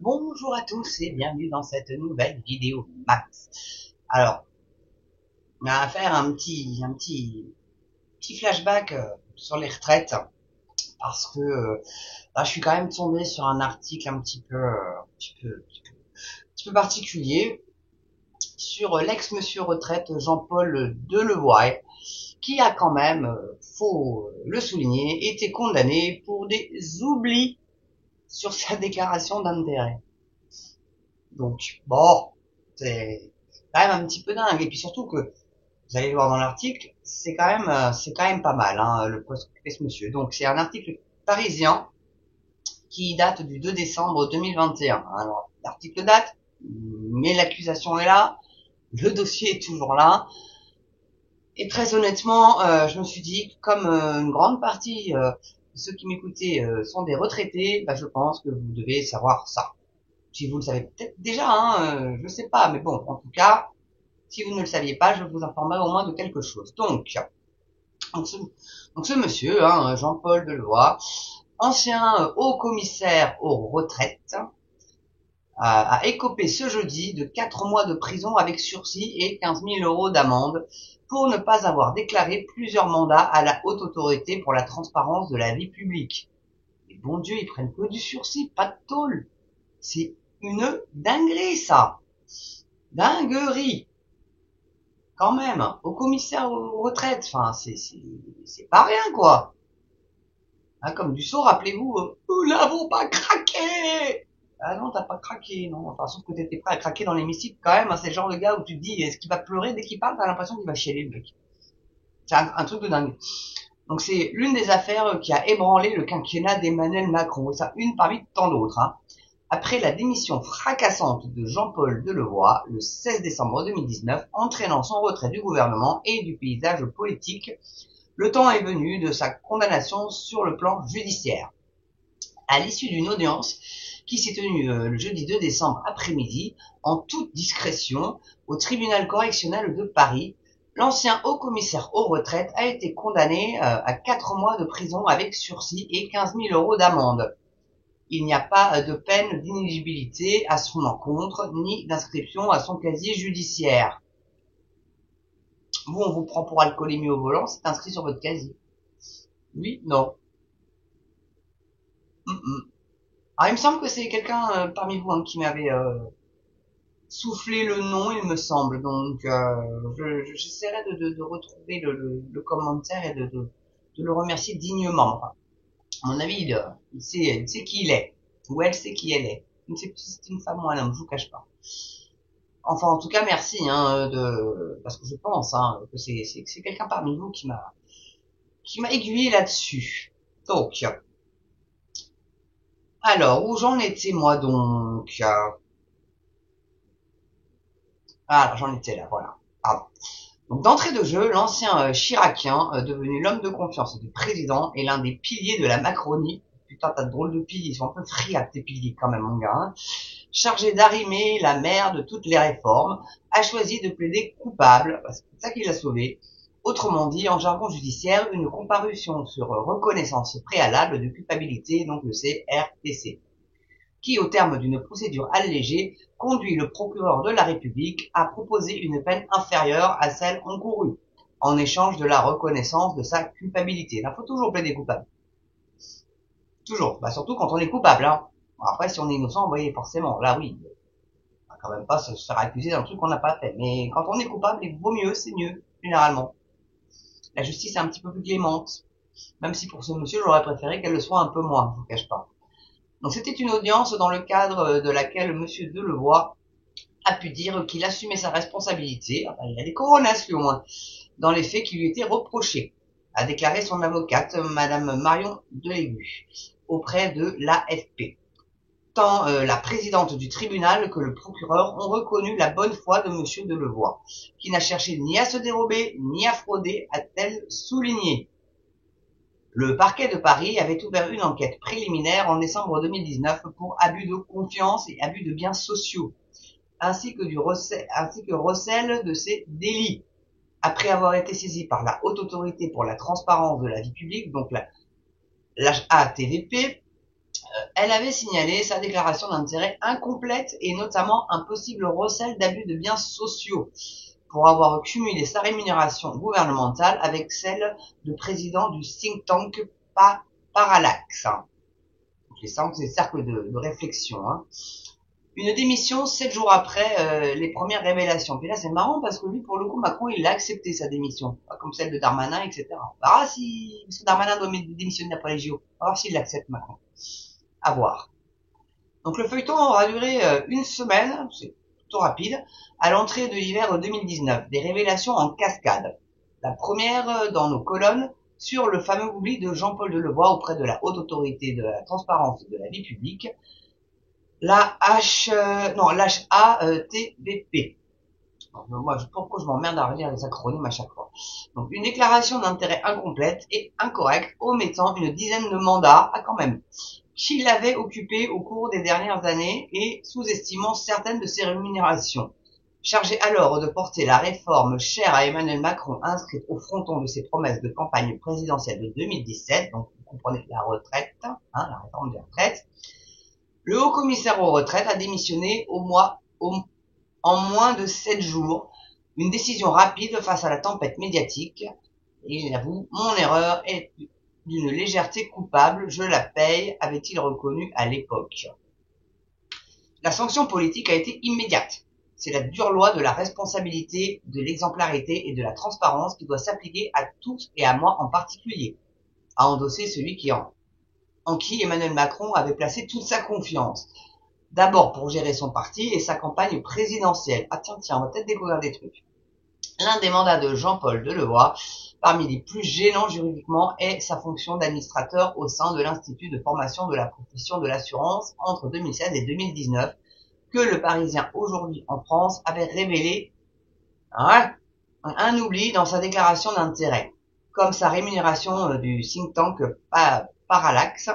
Bonjour à tous et bienvenue dans cette nouvelle vidéo maths. Alors, on va faire un petit flashback sur les retraites parce que là, je suis quand même tombé sur un article un petit peu particulier sur l'ex-monsieur retraite Jean-Paul Delevoye qui a quand même, faut le souligner, été condamné pour des oublis sur sa déclaration d'intérêt. Donc, bon, c'est quand même un petit peu dingue. Et puis surtout que, vous allez le voir dans l'article, c'est quand même pas mal, hein, le poste qu'occupait ce monsieur. Donc, c'est un article parisien qui date du 2 décembre 2021. Alors, l'article date, mais l'accusation est là, le dossier est toujours là. Et très honnêtement, je me suis dit, comme une grande partie de ceux qui m'écoutaient sont des retraités, bah, je pense que vous devez savoir ça. Si vous le savez peut-être déjà, hein, je sais pas, mais bon, en tout cas, si vous ne le saviez pas, je vous informerai au moins de quelque chose. Donc, ce, donc ce monsieur, hein, Jean-Paul Delevoye, ancien haut commissaire aux retraites, a écopé ce jeudi de 4 mois de prison avec sursis et 15 000 euros d'amende pour ne pas avoir déclaré plusieurs mandats à la haute autorité pour la transparence de la vie publique. Mais bon Dieu, ils prennent que du sursis, pas de tôle. C'est une dinguerie, ça. Dinguerie. Quand même, au commissaire aux retraites, enfin, c'est pas rien, quoi. Hein, comme Dussault, rappelez-vous, nous n'avons pas craqué! Ah non, t'as pas craqué, non. Enfin, sauf que t'étais prêt à craquer dans l'hémicycle quand même, hein, c'est le genre de gars où tu te dis, est-ce qu'il va pleurer dès qu'il parle, t'as l'impression qu'il va chialer, le mec. C'est un truc de dingue. Donc c'est l'une des affaires qui a ébranlé le quinquennat d'Emmanuel Macron, et ça, une parmi tant d'autres, hein. Après la démission fracassante de Jean-Paul Delevoye le 16 décembre 2019, entraînant son retrait du gouvernement et du paysage politique, le temps est venu de sa condamnation sur le plan judiciaire. À l'issue d'une audience qui s'est tenue le jeudi 2 décembre après-midi, en toute discrétion, au tribunal correctionnel de Paris, l'ancien haut-commissaire aux retraites a été condamné à 4 mois de prison avec sursis et 15 000 euros d'amende. Il n'y a pas de peine d'inéligibilité à son encontre, ni d'inscription à son casier judiciaire. Vous, on vous prend pour alcoolémie au volant, c'est inscrit sur votre casier. Oui, non. Alors, il me semble que c'est quelqu'un parmi vous, hein, qui m'avait soufflé le nom, il me semble. Donc, j'essaierai de retrouver le commentaire et de le remercier dignement. Enfin, à mon avis, il sait qui il est. Ou elle sait qui elle est. Je ne sais plus si c'est une femme ou un homme, je vous cache pas. Enfin, en tout cas, merci, hein, parce que je pense, hein, que c'est quelqu'un parmi vous qui m'a aiguillé là-dessus. Donc, alors, où j'en étais moi donc? Alors, j'en étais là, voilà. Pardon. Donc, d'entrée de jeu, l'ancien chiracien, devenu l'homme de confiance du président, est l'un des piliers de la Macronie. Putain, t'as de drôles de piliers, ils sont un peu friables tes piliers quand même, mon gars. Hein. Chargé d'arrimer la mer de toutes les réformes, a choisi de plaider coupable, parce que c'est ça qui l'a sauvé. Autrement dit, en jargon judiciaire, une comparution sur reconnaissance préalable de culpabilité, donc le CRPC, qui, au terme d'une procédure allégée, conduit le procureur de la République à proposer une peine inférieure à celle encourue, en échange de la reconnaissance de sa culpabilité. Il faut toujours plaider coupable. Toujours. Bah, surtout quand on est coupable, hein. Bon, après, si on est innocent, vous voyez, forcément, là, oui. On va quand même pas se faire accuser d'un truc qu'on n'a pas fait. Mais quand on est coupable, il vaut mieux, c'est mieux, généralement. La justice est un petit peu plus clémente. Même si pour ce monsieur, j'aurais préféré qu'elle le soit un peu moins, je vous cache pas. Donc c'était une audience dans le cadre de laquelle monsieur Delevoye a pu dire qu'il assumait sa responsabilité, enfin, il a des coronas lui au moins, dans les faits qui lui étaient reprochés, a déclaré son avocate, madame Marion Delégu, auprès de l'AFP. Tant la présidente du tribunal que le procureur ont reconnu la bonne foi de monsieur Delevoye, qui n'a cherché ni à se dérober, ni à frauder, a-t-elle souligné. Le parquet de Paris avait ouvert une enquête préliminaire en décembre 2019 pour abus de confiance et abus de biens sociaux, ainsi que recel de ces délits. Après avoir été saisi par la Haute Autorité pour la transparence de la vie publique, donc la HATVP, Elle avait signalé sa déclaration d'intérêt incomplète et notamment un possible recel d'abus de biens sociaux pour avoir cumulé sa rémunération gouvernementale avec celle de président du think tank Parallax. Donc, les cercles de réflexion. Hein. Une démission 7 jours après les premières révélations. Puis là, c'est marrant parce que lui, pour le coup, Macron, il a accepté sa démission. Pas comme celle de Darmanin, etc. On verra si, parce que Darmanin doit démissionner après les JO. On va voir s'il l'accepte, Macron. À voir. Donc le feuilleton aura duré une semaine, c'est plutôt rapide, à l'entrée de l'hiver 2019. Des révélations en cascade. La première dans nos colonnes sur le fameux oubli de Jean-Paul Delevoye auprès de la Haute Autorité de la Transparence et de la Vie Publique, la HATVP. Moi, pourquoi je m'emmerde à relire les acronymes à chaque fois. Donc, une déclaration d'intérêt incomplète et incorrecte, omettant une dizaine de mandats, quand même, qu'il avait occupés au cours des dernières années et sous-estimant certaines de ses rémunérations. Chargé alors de porter la réforme chère à Emmanuel Macron, inscrite au fronton de ses promesses de campagne présidentielle de 2017, donc vous comprenez la retraite, la réforme des retraites, le haut-commissaire aux retraites a démissionné en moins de 7 jours. Une décision rapide face à la tempête médiatique. Et il avoue, mon erreur est d'une légèreté coupable, je la paye, avait-il reconnu à l'époque. La sanction politique a été immédiate. C'est la dure loi de la responsabilité, de l'exemplarité et de la transparence qui doit s'appliquer à tous et à moi en particulier. A endossé celui en qui Emmanuel Macron avait placé toute sa confiance. D'abord pour gérer son parti et sa campagne présidentielle. Ah tiens, on va peut-être découvrir des trucs. L'un des mandats de Jean-Paul Delevoye, parmi les plus gênants juridiquement, est sa fonction d'administrateur au sein de l'Institut de formation de la profession de l'assurance entre 2016 et 2019, que le Parisien aujourd'hui en France avait révélé un oubli dans sa déclaration d'intérêt, comme sa rémunération du think tank Parallax.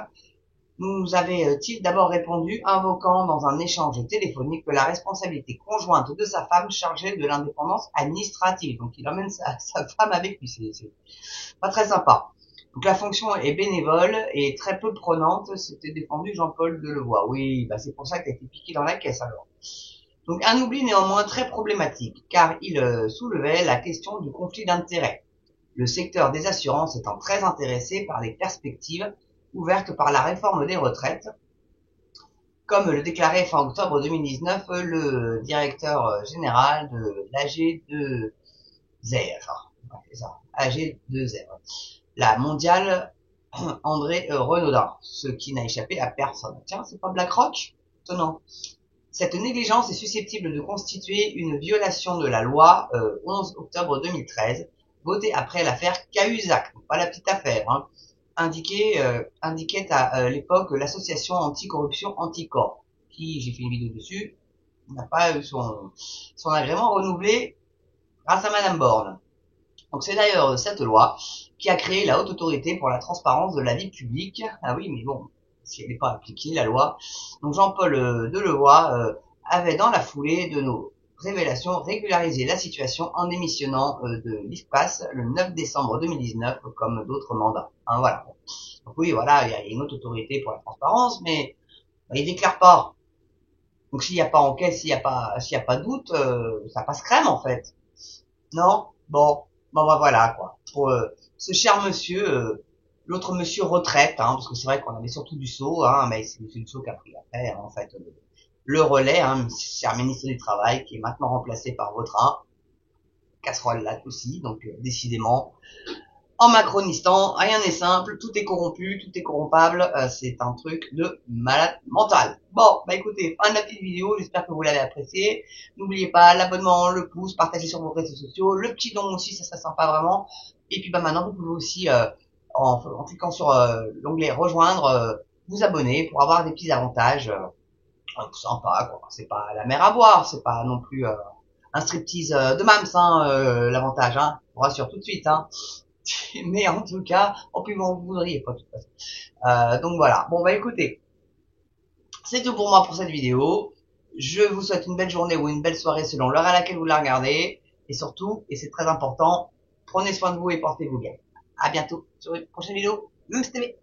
Nous avait-il d'abord répondu, invoquant dans un échange téléphonique que la responsabilité conjointe de sa femme chargée de l'indépendance administrative. Donc il emmène sa femme avec lui, c'est pas très sympa. Donc la fonction est bénévole et très peu prenante, c'était défendu Jean-Paul Delevoye. Oui, c'est pour ça qu'il a été piqué dans la caisse alors. Donc un oubli néanmoins très problématique, car il soulevait la question du conflit d'intérêts. Le secteur des assurances étant très intéressé par les perspectives ouverte par la réforme des retraites, comme le déclarait fin octobre 2019 le directeur général de l'AG2R, AG2R, la mondiale André Renaudin, ce qui n'a échappé à personne. Tiens, c'est pas BlackRock? Étonnant. Cette négligence est susceptible de constituer une violation de la loi 11 octobre 2013, votée après l'affaire Cahuzac, pas la petite affaire, indiquait à l'époque l'association anticorruption Anticorps, qui, j'ai fait une vidéo dessus, n'a pas eu son agrément renouvelé grâce à Madame Borne. Donc c'est d'ailleurs cette loi qui a créé la Haute Autorité pour la Transparence de la Vie Publique. Ah oui, mais bon, si elle n'est pas appliquée, la loi. Donc Jean-Paul Delevoye avait dans la foulée de nos révélations régularisé la situation en démissionnant de l'IFPAS le 9 décembre 2019 comme d'autres mandats. Voilà. Donc oui, voilà, il y a une autre autorité pour la transparence, mais il déclare pas. Donc s'il n'y a pas enquête, s'il y a pas doute, ça passe crème en fait. Non? Bon, voilà quoi. Pour ce cher monsieur, l'autre monsieur retraite, parce que c'est vrai qu'on avait surtout du Sceau, mais c'est monsieur Dussault qui a pris après, en fait, le relais, cher ministre du Travail, qui est maintenant remplacé par votre casserole là aussi, donc décidément, en Macronistan, rien n'est simple, tout est corrompu, tout est corrompable, c'est un truc de malade mental. Bon, écoutez, fin de la petite vidéo, j'espère que vous l'avez apprécié. N'oubliez pas l'abonnement, le pouce, partagez sur vos réseaux sociaux, le petit don aussi, ça serait sympa vraiment. Et puis maintenant, vous pouvez aussi, en cliquant sur l'onglet rejoindre, vous abonner pour avoir des petits avantages sympa, quoi. C'est pas la mer à boire, c'est pas non plus un striptease de Mams, l'avantage, je vous rassure tout de suite, mais en tout cas, plus vous voudriez pas de toute façon. Donc voilà. Bon écoutez, c'est tout pour moi pour cette vidéo. Je vous souhaite une belle journée ou une belle soirée selon l'heure à laquelle vous la regardez. Et surtout, et c'est très important, prenez soin de vous et portez-vous bien. À bientôt sur une prochaine vidéo. Mums TV.